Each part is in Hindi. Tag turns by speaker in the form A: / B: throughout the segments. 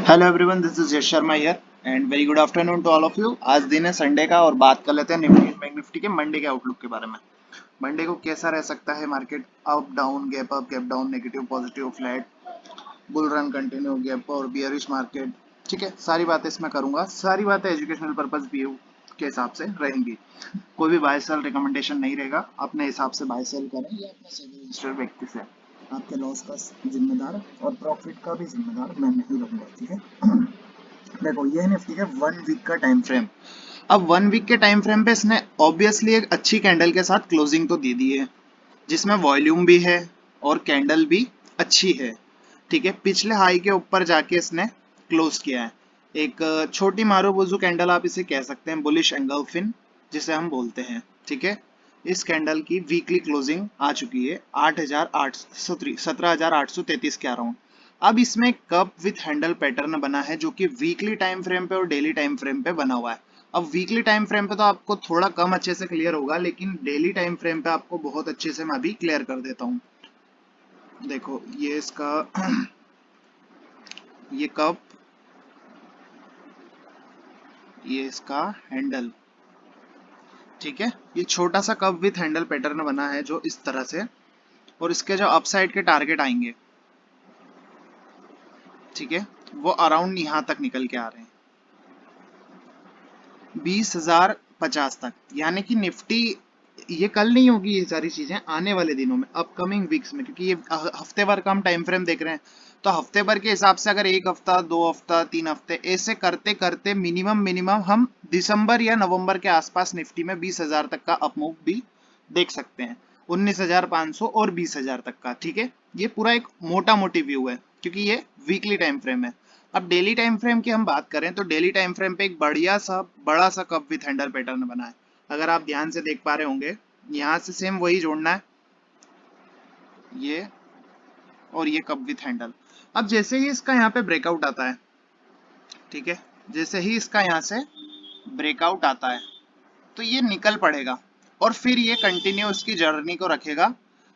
A: Hello everyone, this is Yash Sharma here and very good afternoon to all of you. आज दिन है संडे का और बात कर लेते हैं निफ्टी एंड बैंक निफ्टी के मंडे के आउटलुक के बारे में। मंडे को कैसा रह सकता है market? Up down, gap up, gap down, negative, positive, flat, bull run, continue, gap और बियरिश मार्केट। ठीक है, सारी बातें इसमें करूंगा। सारी बातें एजुकेशनल पर्पज व्यू के हिसाब से रहेंगी। कोई भी बाय सेल रिकमेंडेशन नहीं रहेगा। अपने हिसाब से बाय सेल करें या अपने सभी रजिस्टर्ड व्यक्ति से। आपके लॉस का जिम्मेदार और प्रॉफिट का भी जिम्मेदार मैं नहीं रहूंगा। ठीक है। देखो, ये है निफ्टी का 1 वीक का टाइम फ्रेम। अब 1 वीक के टाइम फ्रेम पे इसने ऑब्वियसली एक अच्छी कैंडल के साथ क्लोजिंग तो दे दी है, जिसमें वॉल्यूम भी है और कैंडल भी अच्छी है। ठीक है, पिछले हाई के ऊपर जाके इसने क्लोज किया है। एक छोटी मारूबुजू कैंडल आप इसे कह सकते हैं, बुलिश एंगल्फिन जिसे हम बोलते हैं। ठीक है, इस कैंडल की वीकली क्लोजिंग आ चुकी है 17,833 के अराउंड। अब इसमें कप विथ हैंडल पैटर्न बना है जो कि वीकली टाइम फ्रेम पे और डेली टाइम फ्रेम पे बना हुआ है। अब वीकली टाइम फ्रेम पे तो आपको थोड़ा कम अच्छे से क्लियर होगा, लेकिन डेली टाइम फ्रेम पे आपको बहुत अच्छे से मैं अभी क्लियर कर देता हूँ। देखो, ये इसका ये कप, ये इसका हैंडल। ठीक है, ये छोटा सा कप विथ हैंडल पैटर्न बना है जो इस तरह से, और इसके जो अपसाइड के टारगेट आएंगे, ठीक है, वो अराउंड यहाँ तक निकल के आ रहे हैं 20,050 तक। यानी कि निफ्टी, ये कल नहीं होगी, ये सारी चीजें आने वाले दिनों में, अपकमिंग वीक्स में, क्योंकि ये हफ्ते भर का हम टाइम फ्रेम देख रहे हैं। तो हफ्ते भर के हिसाब से अगर एक हफ्ता, 2 हफ्ता, 3 हफ्ते ऐसे करते करते मिनिमम मिनिमम हम दिसंबर या नवंबर के आसपास निफ्टी में 20,000 तक का अपमूव भी देख सकते हैं। 19,500 और 20,000 तक का। ठीक है, ये पूरा एक मोटा मोटी व्यू है क्योंकि ये वीकली टाइम फ्रेम है। अब डेली टाइम फ्रेम की हम बात करें तो डेली टाइम फ्रेम पे एक बड़ा सा कप विथ हैंडल पैटर्न बना है। अगर आप ध्यान से देख पा रहे होंगे, यहाँ से सेम वही जोड़ना है, ये और ये कप विथ हैंडल। अब जैसे ही इसका यहाँ पे ब्रेकआउट आता है, ठीक है, जैसे ही इसका यहाँ से ब्रेकआउट आता है तो ये निकल पड़ेगा और फिर ये कंटिन्यू इसकी जर्नी को रखेगा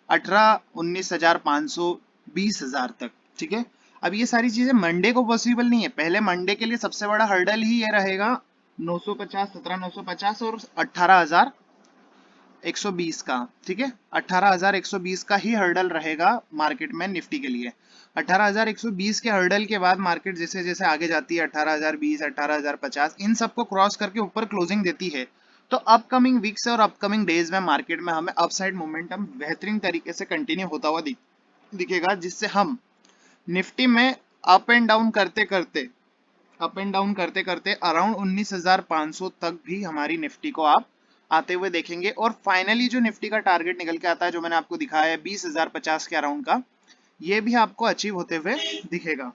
A: 18, 19,500, 20,000 तक। ठीक है, अब ये सारी चीजें मंडे को पॉसिबल नहीं है। पहले मंडे के लिए सबसे बड़ा हर्डल ही ये रहेगा 950, 17,950 और 18,120 का। ठीक है, 18,120 का ही हर्डल रहेगा मार्केट में निफ्टी के लिए। 18,120 के हर्डल के बाद मार्केट जैसे जैसे आगे जाती है 18,020, 18,050, इन सबको क्रॉस करके ऊपर क्लोजिंग देती है। तो अपकमिंग वीक्स और अपकमिंग डेज में मार्केट में हमें अपसाइड मोमेंटम बेहतरीन तरीके से कंटिन्यू होता हुआ दिखेगा, जिससे हम निफ्टी में अप एंड डाउन करते करते अराउंड 19,500 तक भी हमारी निफ्टी को आप आते हुए देखेंगे। और फाइनली जो निफ्टी का टारगेट निकल के आता है, जो मैंने आपको दिखाया है 20,050 के अराउंड का, ये भी आपको अचीव होते हुए दिखेगा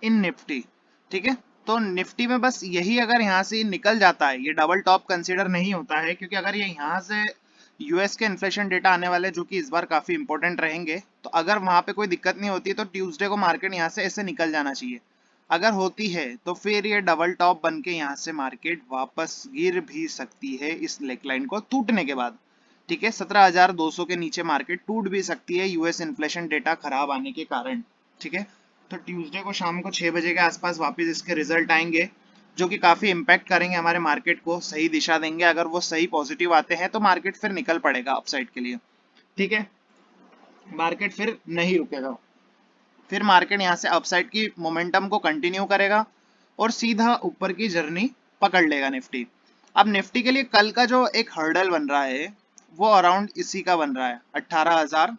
A: इन निफ्टी। ठीक है, तो निफ्टी में बस यही, अगर यहाँ से निकल जाता है, ये डबल टॉप कंसीडर नहीं होता है, क्योंकि अगर ये यहाँ से यूएस के इन्फ्लेशन डेटा आने वाले जो कि इस बार काफी इंपॉर्टेंट रहेंगे, तो अगर वहां पे कोई दिक्कत नहीं होती तो ट्यूसडे को मार्केट यहाँ से ऐसे निकल जाना चाहिए। अगर होती है तो फिर ये डबल टॉप बन के यहाँ से मार्केट वापस गिर भी सकती है इस नेकलाइन को टूटने के बाद। ठीक है, 17,200 के नीचे मार्केट टूट भी सकती है यूएस इन्फ्लेशन डेटा खराब आने के कारण। ठीक है, तो ट्यूसडे को शाम को 6 बजे के आसपास वापस इसके रिजल्ट आएंगे, जो कि काफी इंपैक्ट करेंगे हमारे मार्केट को, सही दिशा देंगे। अगर वो सही पॉजिटिव आते हैं तो मार्केट फिर निकल पड़ेगा अपसाइड के लिए। ठीक है, मार्केट फिर नहीं रुकेगा, फिर मार्केट यहाँ से अपसाइड की मोमेंटम को कंटिन्यू करेगा और सीधा ऊपर की जर्नी पकड़ लेगा निफ्टी। अब निफ्टी के लिए कल का जो एक हर्डल बन रहा है वो अराउंड इसी का बन रहा है 18,000,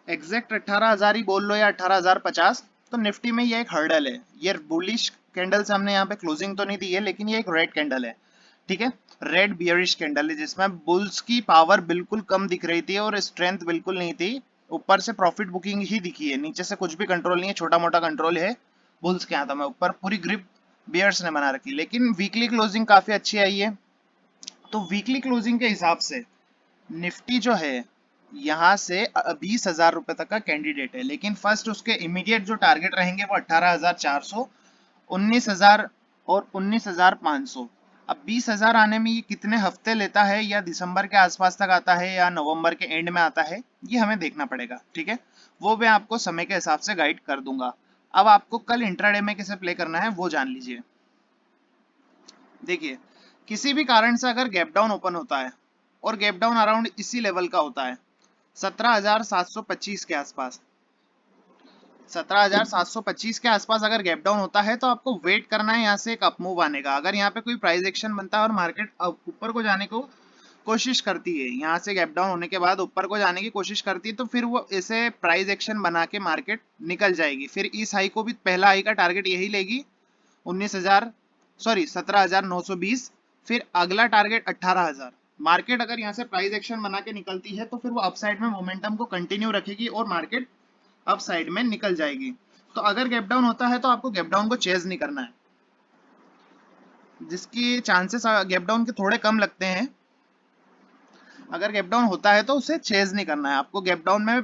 A: एग्जैक्ट 18,000 ही बोल लो या 18,050। तो निफ्टी में ये एक हर्डल है। ये बुलिश कैंडल से हमने यहाँ पे क्लोजिंग तो नहीं दी है, लेकिन ये एक रेड कैंडल है। ठीक है, रेड बियरिश कैंडल है जिसमें बुल्स की पावर बिल्कुल कम दिख रही थी और स्ट्रेंथ बिल्कुल नहीं थी। ऊपर से प्रॉफिट बुकिंग ही दिखी है, नीचे से कुछ भी कंट्रोल नहीं है, छोटा मोटा कंट्रोल है बुल्स के हाथों में। ऊपर पूरी ग्रिप बियर्स ने बना रखी, लेकिन वीकली क्लोजिंग काफी अच्छी आई है। तो वीकली क्लोजिंग के हिसाब से निफ्टी जो है यहाँ से 20,000 रुपए तक का कैंडिडेट है, लेकिन फर्स्ट उसके इमीडिएट जो टारगेट रहेंगे वो 18,400, 19,000 और 19,500। अब 20,000 आने में ये कितने हफ्ते लेता है, या दिसंबर के आसपास तक आता है या नवंबर के एंड में आता है, ये हमें देखना पड़ेगा। ठीक है, वो मैं आपको समय के हिसाब से गाइड कर दूंगा। अब आपको कल इंट्राडे में कैसे प्ले करना है वो जान लीजिए। देखिए, किसी भी कारण से अगर गैप डाउन ओपन होता है और गैप डाउन अराउंड इसी लेवल का होता है 17,725 के आसपास, 17,725 के आसपास अगर गैप डाउन होता है तो आपको वेट करना है, यहाँ से एक अपमूव आने का। अगर यहाँ पे कोई प्राइस एक्शन बनता है और मार्केट ऊपर को जाने को कोशिश करती है, यहाँ से गैप डाउन होने के बाद ऊपर को जाने की कोशिश करती है, तो फिर वो ऐसे प्राइस एक्शन बना के मार्केट निकल जाएगी। फिर इस हाई को भी, पहला हाई का टारगेट यही लेगी 17,920, फिर अगला टारगेट 18,000। मार्केट अगर यहाँ से प्राइस एक्शन बना के निकलती है तो फिर वो अपसाइड में मोमेंटम को कंटिन्यू रखेगी और मार्केट अप साइड में निकल जाएगी। तो अगर गैप डाउन होता है तो आपको गैप डाउन को चेज नहीं करना है, जिसकी चांसेस गैप डाउन के थोड़े कम लगते हैं। अगर गैप डाउन होता है तो उसे चेज नहीं करना है आपको। गैप डाउन में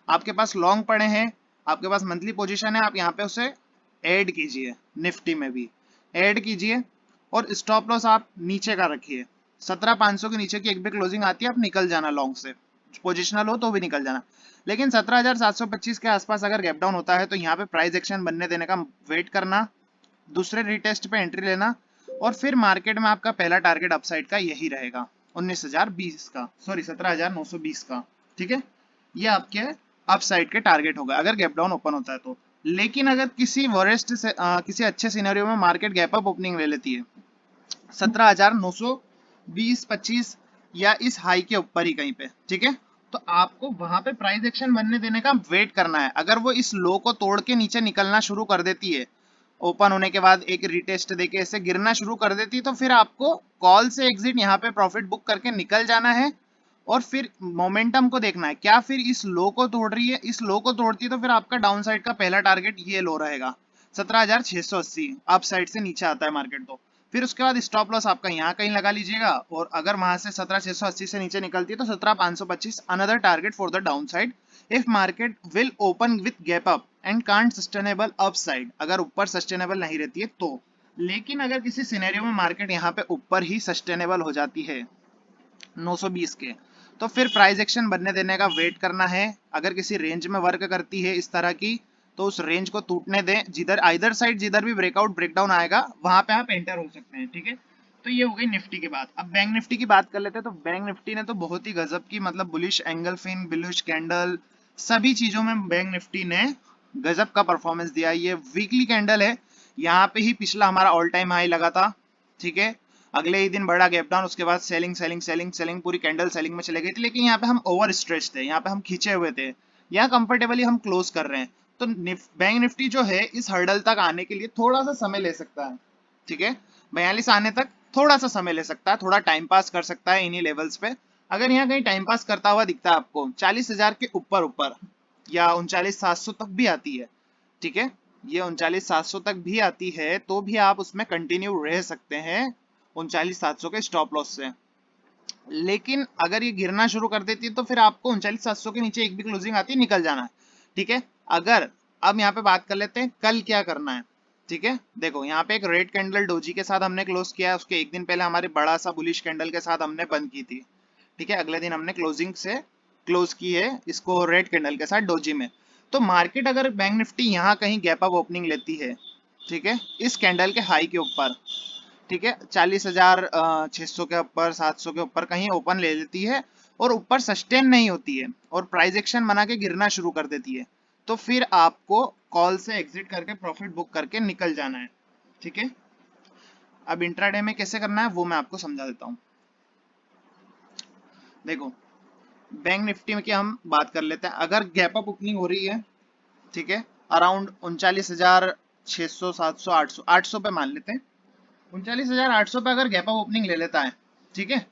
A: आपके पास लॉन्ग पड़े हैं, आपके पास मंथली पोजीशन है, आप यहाँ पे उसे ऐड कीजिए, निफ्टी में भी ऐड कीजिए और स्टॉप लॉस आप नीचे का रखिए। 17,500 के नीचे की एक भी क्लोजिंग आती है आप निकल जाना, लॉन्ग से पोजिशनल हो तो भी निकल जाना। लेकिन 17,725 के आसपास अगर गैप डाउन होता है तो यहाँ पे प्राइस एक्शन बनने देने का वेट करना, दूसरे रिटेस्ट पे एंट्री लेना और फिर मार्केट में आपका पहला टारगेट अपसाइड का यही रहेगा 19,020 का, सॉरी 17,920 का। ठीक है, ये आपके अपसाइड के टारगेट होगा अगर गैप डाउन ओपन होता है तो। लेकिन अगर किसी वरिष्ठ से किसी अच्छे सिनेरियो में मार्केट गैप अप ओपनिंग ले लेती है 17,920-25 या इस हाई के ऊपर ही कहीं पे, ठीक है, तो आपको वहां पे प्राइस एक्शन बनने देने का वेट करना है। अगर वो इस लो को तोड़ के नीचे निकलना शुरू कर देती है, ओपन होने के बाद एक रिटेस्ट देके ऐसे गिरना शुरू कर देती है, तो फिर आपको कॉल से एग्जिट यहाँ पे प्रॉफिट बुक करके निकल जाना है और फिर मोमेंटम को देखना है। क्या फिर इस लो को तोड़ रही है? इस लो को तोड़ती है तो फिर आपका डाउन साइड का पहला टारगेट ये लो रहेगा 17,680, अप साइड से नीचे आता है मार्केट तो। फिर उसके बाद स्टॉप लॉस आपका यहाँ कहीं लगा लीजिएगा और अगर वहां से 17,680 से नीचे निकलती है तो 17,525 another target for the down side if market will open with gap up and can't sustainable up side, अगर ऊपर सस्टेनेबल नहीं रहती है तो। लेकिन अगर किसी सिनेरियो में मार्केट यहाँ पे ऊपर ही सस्टेनेबल हो जाती है 920 के, तो फिर प्राइस एक्शन बनने देने का वेट करना है। अगर किसी रेंज में वर्क करती है इस तरह की तो उस रेंज को टूटने दें, जिधर आइदर साइड जिधर भी ब्रेकआउट ब्रेकडाउन आएगा वहां पे आप एंटर हो सकते हैं। ठीक है, तो ये हो गई निफ्टी की बात। अब बैंक निफ्टी की बात कर लेते हैं। तो बैंक निफ्टी ने तो बहुत ही गजब की, मतलब bullish engulfing, bullish candle, सभी चीजों में बैंक निफ्टी ने गजब का परफॉर्मेंस दिया। ये वीकली कैंडल है, यहाँ पे ही पिछला हमारा ऑल टाइम हाई लगा था। ठीक है, अगले ही दिन बड़ा गैप डाउन, उसके बाद सेलिंग सेलिंग सेलिंग सेलिंग, पूरी कैंडल सेलिंग में चले गई थी। लेकिन यहाँ पे हम ओवर स्ट्रेच थे, यहाँ पे हम खींचे हुए थे, यहाँ कंफर्टेबली हम क्लोज कर रहे हैं। तो बैंक निफ्टी जो है इस हर्डल तक आने के लिए थोड़ा सा समय ले सकता है। ठीक है, 42 आने तक थोड़ा सा समय ले सकता है, थोड़ा टाइम पास कर सकता है इन्हीं लेवल्स पे। अगर यहाँ कहीं टाइम पास करता हुआ दिखता है आपको 40,000 के ऊपर ऊपर या 39,700 तक भी आती है, ठीक है, ये 39,700 तक भी आती है तो भी आप उसमें कंटिन्यू रह सकते हैं 39,700 के स्टॉप लॉस से। लेकिन अगर ये गिरना शुरू कर देती है तो फिर आपको 39,700 के नीचे एक भी क्लोजिंग आती है निकल जाना है। ठीक है, अगर अब यहाँ पे बात कर लेते हैं कल क्या करना है। ठीक है, देखो यहाँ पे एक रेड कैंडल डोजी के साथ हमने क्लोज किया है, उसके एक दिन पहले हमारे बड़ा सा बुलिश कैंडल के साथ हमने बंद की थी। ठीक है, अगले दिन हमने क्लोजिंग से क्लोज की है इसको रेड कैंडल के साथ डोजी में। तो मार्केट अगर बैंक निफ्टी यहाँ कहीं गैप अप ओपनिंग लेती है, ठीक है, इस कैंडल के हाई के ऊपर, ठीक है, 40,600 के ऊपर, 700 के ऊपर कहीं ओपन ले लेती है और ऊपर सस्टेन नहीं होती है और प्राइस एक्शन बना के गिरना शुरू कर देती है, तो फिर आपको कॉल से एग्जिट करके प्रॉफिट बुक करके निकल जाना है। ठीक है, अब इंट्राडे में कैसे करना है वो मैं आपको समझा देता हूं। देखो, बैंक निफ्टी में की हम बात कर लेते हैं। अगर गैप अप ओपनिंग हो रही है, ठीक है, अराउंड 39,600, 700, 800, 800 पे मान लेते हैं, 39,800 पे अगर गैप अप ओपनिंग ले लेता है, ठीक है,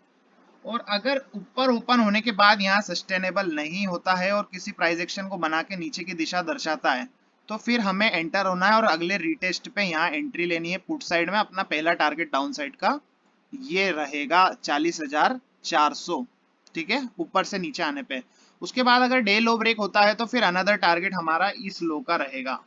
A: और अगर ऊपर ओपन होने के बाद यहाँ सस्टेनेबल नहीं होता है और किसी प्राइस एक्शन को बना के नीचे की दिशा दर्शाता है, तो फिर हमें एंटर होना है और अगले रिटेस्ट पे यहाँ एंट्री लेनी है पुट साइड में। अपना पहला टारगेट डाउन साइड का ये रहेगा 40,400। ठीक है, ऊपर से नीचे आने पे। उसके बाद अगर डे लो ब्रेक होता है तो फिर अनदर टारगेट हमारा इस लो का रहेगा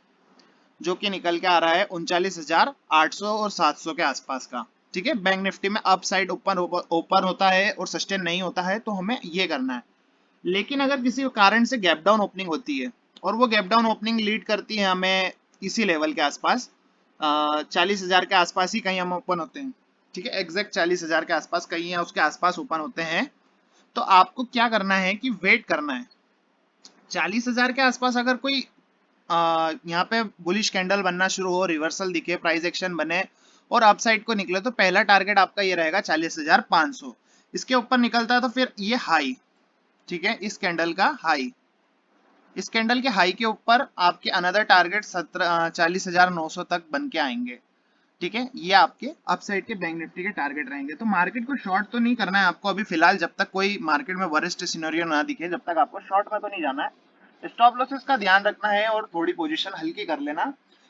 A: जो कि निकल के आ रहा है 39,800 और 700 के आसपास का। ठीक है, बैंक निफ्टी में अप साइड ओपन होता है और सस्टेन नहीं होता है तो हमें ये करना है। लेकिन अगर किसी कारण से गैप डाउन ओपनिंग होती है और वो गैप डाउन ओपनिंग लीड करती है हमें इसी लेवल के आसपास 40,000 के आसपास ही कहीं हम ओपन होते हैं, ठीक है, एग्जैक्ट 40,000 के आसपास कहीं या उसके आसपास ओपन होते हैं। तो आपको क्या करना है कि वेट करना है। 40,000 के आसपास अगर कोई यहाँ पे बुलिश कैंडल बनना शुरू हो, रिवर्सल दिखे, प्राइस एक्शन बने और अपसाइड को निकले, तो पहला टारगेट आपका ये रहेगा 40,500। इसके ऊपर निकलता है तो फिर ये हाई, ठीक है, इस कैंडल का हाई, इस कैंडल के हाई के ऊपर आपके अनदर टारगेट 40,900 तक बन के आएंगे, ठीक है। ये आपके अपसाइड के बैंक निफ्टी के टारगेट रहेंगे। तो मार्केट को शॉर्ट तो नहीं करना है आपको अभी फिलहाल, जब तक कोई मार्केट में वरिष्ठ सिनेरियो ना दिखे, जब तक आपको शॉर्ट में तो नहीं जाना है। स्टॉप लॉसेस का ध्यान रखना है और थोड़ी पोजीशन हल्की कर लेना,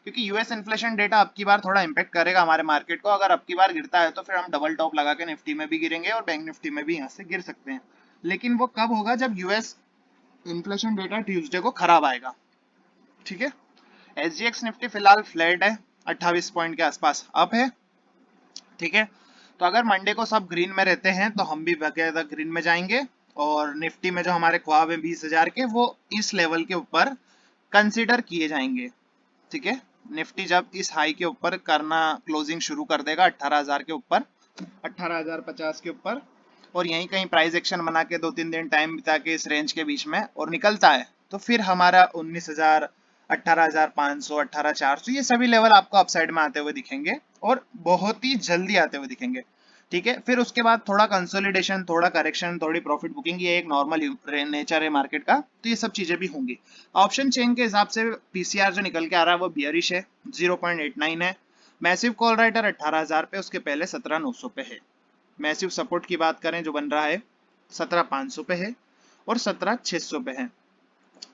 A: क्योंकि यूएस इन्फ्लेशन डेटा अब की बार थोड़ा इंपैक्ट करेगा हमारे मार्केट को। अगर अब की बार गिरता है तो फिर हम डबल टॉप लगा के निफ्टी में भी गिरेंगे और बैंक निफ्टी में भी यहाँ से गिर सकते हैं। लेकिन वो कब होगा? जब यूएस इन्फ्लेशन डेटा ट्यूसडे को खराब आएगा, ठीक है। एसजीएक्स निफ्टी फिलहाल फ्लैट है, 28 पॉइंट के आसपास अप है, ठीक है। तो अगर मंडे को सब ग्रीन में रहते हैं तो हम भी बकायदा ग्रीन में जाएंगे, और निफ्टी में जो हमारे ख्वाब है 20,000 के, वो इस लेवल के ऊपर कंसीडर किए जाएंगे, ठीक है। निफ्टी जब इस हाई के ऊपर करना क्लोजिंग शुरू कर देगा 18,000 के ऊपर, 18,050 के ऊपर, और यहीं कहीं प्राइस एक्शन बना के 2-3 दिन टाइम बिता के इस रेंज के बीच में और निकलता है, तो फिर हमारा 19,000, 18,500, 18,400 ये सभी लेवल आपको अपसाइड में आते हुए दिखेंगे और बहुत ही जल्दी आते हुए दिखेंगे, ठीक है। फिर उसके बाद थोड़ा कंसोलिडेशन, थोड़ा करेक्शन, थोड़ी प्रॉफिट बुकिंग, ये एक नॉर्मल नेचर है मार्केट का, तो ये सब चीजें भी होंगी। ऑप्शन चेन के हिसाब से पीसीआर जो निकल के आ रहा है वो बियरिश है, 0.89 है। मैसिव कॉल राइटर 18,000 पे, उसके पहले 17,900 पे है। मैसिव सपोर्ट की बात करें जो बन रहा है 17,500 पे है और 17,600 पे है।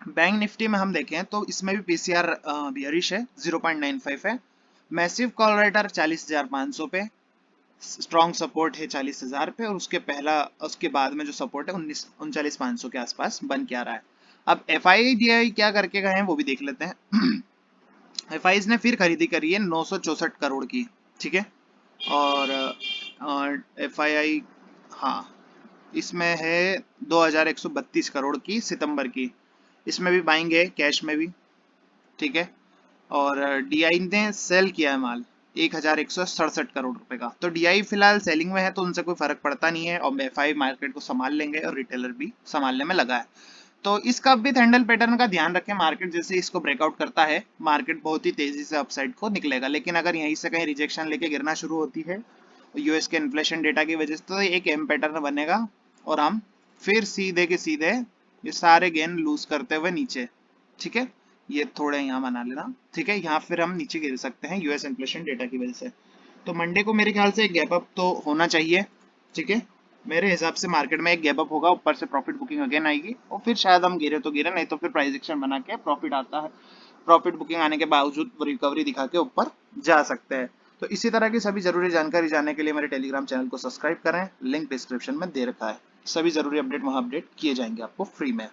A: बैंक निफ्टी में हम देखें तो इसमें भी पीसीआर बियरिश है, 0.95 है। मैसिव कॉल राइटर 40,500 पे, स्ट्रॉन्ग सपोर्ट है 40,000 पे, और उसके बाद में जो सपोर्ट है 39,500 के आसपास बन के आ रहा है। अब एफआईडीआई क्या करके गए हैं वो भी देख लेते हैं। एफआईज ने फिर खरीदी करी है 964 करोड़ की, ठीक है। और एफआईआई, हाँ, इसमें है 2,132 करोड़ की सितंबर की, इसमें भी बाइंग है कैश में भी, ठीक है। और डीआई ने सेल किया है माल 1,167 करोड़ रुपए का। तो डीआई फिलहाल सेलिंग में है तो उनसे कोई फर्क पड़ता नहीं है, और एफआई मार्केट को संभाल लेंगे और रिटेलर भी संभालने में लगा है। तो इसका भी हैंडल पैटर्न का ध्यान रखें। मार्केट जैसे इसको ब्रेकआउट करता है, मार्केट बहुत ही तेजी से अपसाइड को निकलेगा, लेकिन अगर यहीं से कहीं रिजेक्शन लेके गिरना शुरू होती है यूएस के इन्फ्लेशन डेटा की वजह से, तो एक एम पैटर्न बनेगा और हम फिर सीधे के सीधे ये सारे गेन लूज करते हुए नीचे, ठीक है। ये थोड़े यहाँ बना लेना, ठीक है, यहाँ फिर हम नीचे गिर सकते हैं यूएस इन्फ्लेशन डेटा की वजह से। तो मंडे को मेरे ख्याल से एक गैप अप तो होना चाहिए, ठीक है। मेरे हिसाब से मार्केट में एक गैप अप होगा, ऊपर से प्रॉफिट बुकिंग अगेन आएगी और फिर शायद हम गिरे तो गिरे, नहीं तो फिर प्राइस एक्शन बना के प्रॉफिट आता है, प्रॉफिट बुकिंग आने के बावजूद रिकवरी दिखा के ऊपर जा सकते हैं। तो इसी तरह की सभी जरूरी जानकारी जानने के लिए मेरे टेलीग्राम चैनल को सब्सक्राइब करें, लिंक डिस्क्रिप्शन में दे रखा है। सभी जरूरी अपडेट वहां अपडेट किए जाएंगे आपको फ्री में।